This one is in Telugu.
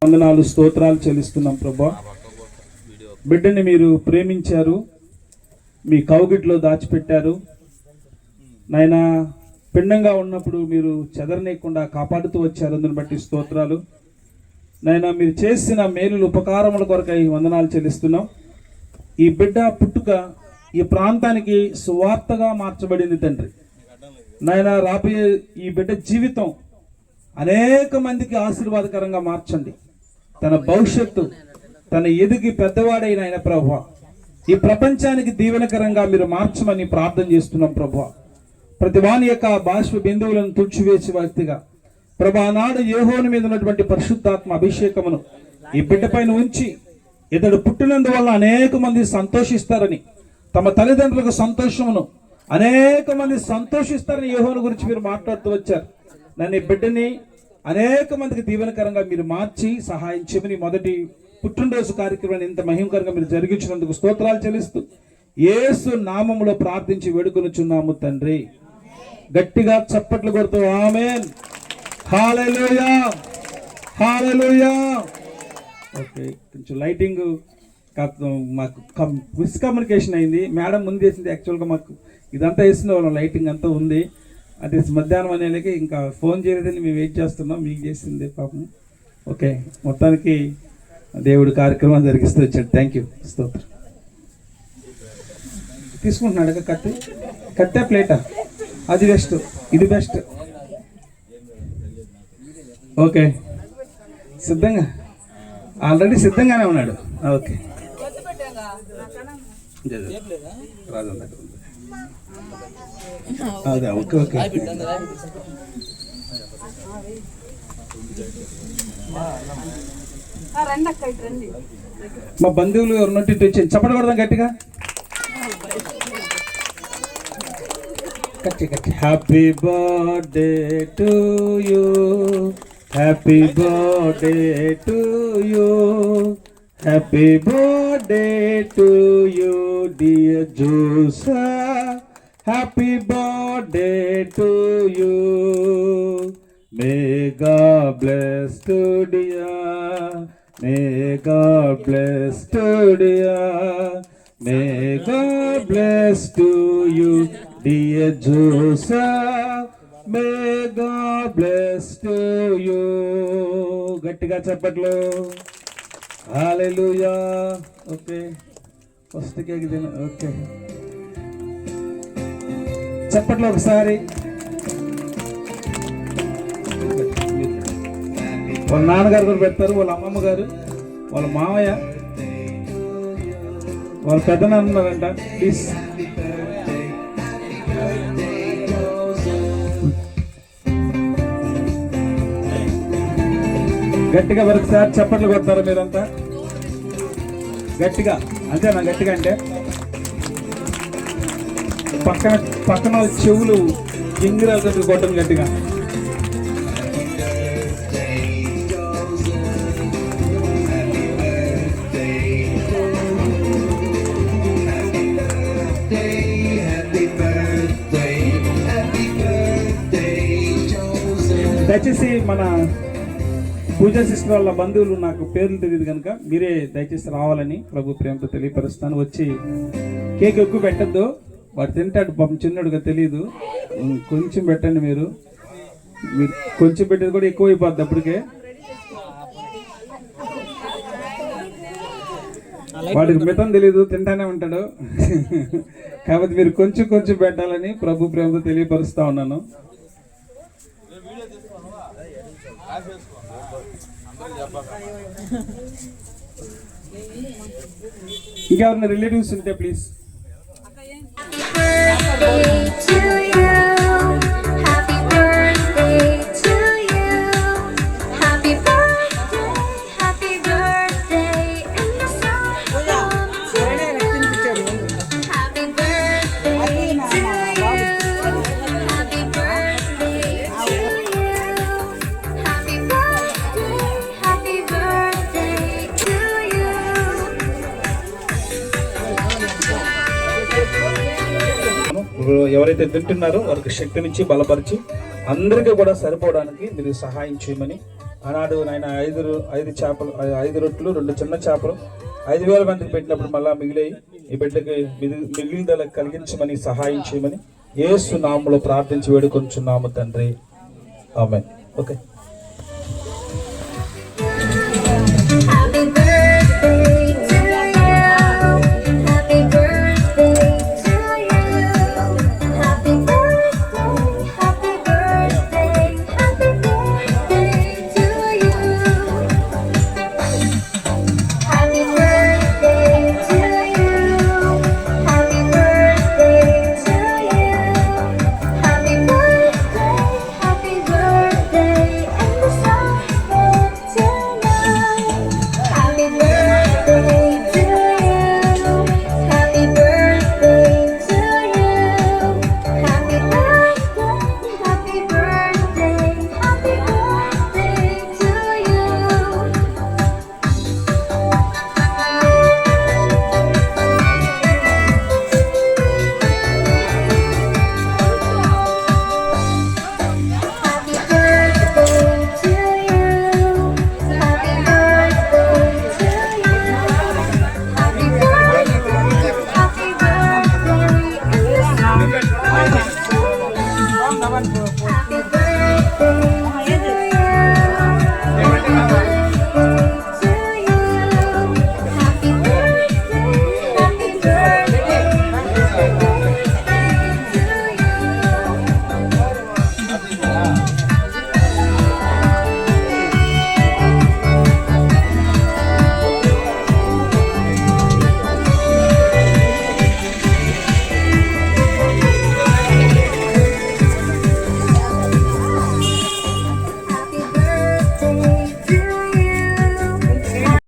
వందనాలు స్తోత్రాలు చెల్లిస్తున్నాం ప్రభా. బిడ్డని మీరు ప్రేమించారు, మీ కౌగిట్లో దాచిపెట్టారు నాయనా. పిండంగా ఉన్నప్పుడు మీరు చెదరనీయకుండా కాపాడుతూ వచ్చారు, అందుని బట్టి స్తోత్రాలు నాయనా. మీరు చేసిన మేలులు ఉపకారముల కొరకై వందనాలు చెల్లిస్తున్నాం. ఈ బిడ్డ పుట్టుక ఈ ప్రాంతానికి సువార్తగా మార్చబడింది తండ్రి నాయనా. రాబోయే ఈ బిడ్డ జీవితం అనేక మందికి ఆశీర్వాదకరంగా మార్చండి. తన భవిష్యత్తు తన ఎదిగి పెద్దవాడైన ఆయన ప్రభువా, ఈ ప్రపంచానికి దీవెనకరంగా మీరు మార్చమని ప్రార్థన చేస్తున్నాం ప్రభువా. ప్రతి వాని యొక్క బాష్ప బిందువులను తుడిచివేసి వ్యక్తిగా ప్రభా, నాడు యెహోవా మీద ఉన్నటువంటి పరిశుద్ధాత్మ అభిషేకమును ఈ బిడ్డ పైన ఉంచి ఇతడు పుట్టినందువల్ల అనేక మంది సంతోషిస్తారని, తమ తల్లిదండ్రులకు సంతోషమును అనేక మంది సంతోషిస్తారని యెహోవా గురించి మీరు మాట్లాడుతూ వచ్చారు. నన్ను ఈ బిడ్డని అనేక మందికి దీవెనకరంగా మీరు మార్చి సహాయం చేయమని మొదటి పుట్టినరోజు కార్యక్రమాన్ని ఇంత మహిమకరంగా మీరు జరిగించినందుకు స్తోత్రాలు చెల్లిస్తూ యేసు నామములో ప్రార్థించి వేడుకొనుచున్నాము తండ్రి. గట్టిగా చప్పట్లు కొడుతూ ఆమేన్, హల్లెలూయా, హల్లెలూయా. ఓకే, కొంచెం లైటింగ్ మాకు మిస్కమ్యూనికేషన్ అయింది. మేడం ముందు చేసింది, యాక్చువల్గా మాకు ఇదంతా వేసిన వాళ్ళం, లైటింగ్ అంతా ఉంది. అది మధ్యాహ్నం అనేలాగే ఇంకా ఫోన్ చేయలేదని మేము వెయిట్ చేస్తున్నాం, మీకు చేసింది పాపం. ఓకే, మొత్తానికి దేవుడు కార్యక్రమం జరిగిస్తూ వచ్చాడు. థ్యాంక్ యూ, స్తోత్రం. తీసుకుంటున్నాడు కట్టె ప్లేటా, అది బెస్ట్, ఇది బెస్ట్. ఓకే, సిద్ధంగా ఆల్రెడీ సిద్ధంగానే ఉన్నాడు. ఓకే, అదే ఓకే ఓకే. మా బంధువులు ఎవరినట్టు వచ్చి చప్పడకూడదాం గట్టిగా. Happy birthday to you, happy birthday to you, happy birthday to you dear JoSAA, happy birthday to you. May God bless to dear, may God bless to dear, may God bless to you dear Joseph, may God bless to you. గట్టిగా చప్పట్లు, హల్లెలూయా. ఓకే, ఫస్ట్ కేక్ తిన. ఓకే, చప్పట్లు ఒకసారి. వాళ్ళ నాన్నగారు కూడా పెడతారు, వాళ్ళ అమ్మమ్మ గారు, వాళ్ళ మామయ్య, వాళ్ళ పెద్దనాన్న ఉన్నారంట. ప్లీజ్ గట్టిగా మరొకసారి చప్పట్లు కొడతారా మీరంతా గట్టిగా? అంతేనా? గట్టిగా అంటే పక్కన చెవులు గింగిరాలు కొట్టడం గట్టిగా. దయచేసి మన పూజా సిస్టర్ వాళ్ళ బంధువులు, నాకు పేర్లు తెలియదు కనుక మీరే దయచేసి రావాలని ప్రభు ప్రేమతో తెలియపరుస్తాను. వచ్చి కేక్ ఎక్కువ పెట్టద్దు, వాడు తింటాడు పాపం, చిన్నడుగా తెలియదు. కొంచెం పెట్టండి, మీరు కొంచెం పెట్టేది కూడా ఎక్కువ అయిపోద్ది అప్పటికే. వాడికి మితం తెలీదు, తింటానే ఉంటాడు. కాబట్టి మీరు కొంచెం కొంచెం పెట్టాలని ప్రభు ప్రేమతో తెలియపరుస్తా ఉన్నాను. ఇంకెవరైనా రిలేటివ్స్ ఉంటే ప్లీజ్. ఎవరైతే తింటున్నారో వారికి శక్తినిచ్చి బలపరిచి అందరికీ కూడా సరిపోవడానికి మీరు సహాయం చేయమని ఆనాడు నాయన ఐదు రొట్టెలు 2 చిన్న చేపలు 5,000 మందికి పెట్టినప్పుడు మళ్ళా మిగిలాయి. ఈ బిడ్డకి మిగిలిదల కలిగించమని సహాయం చేయమని యేసు నామములో ప్రార్థించి వేడుకొంచున్నాము తండ్రి. ఆమేన్. ఓకే.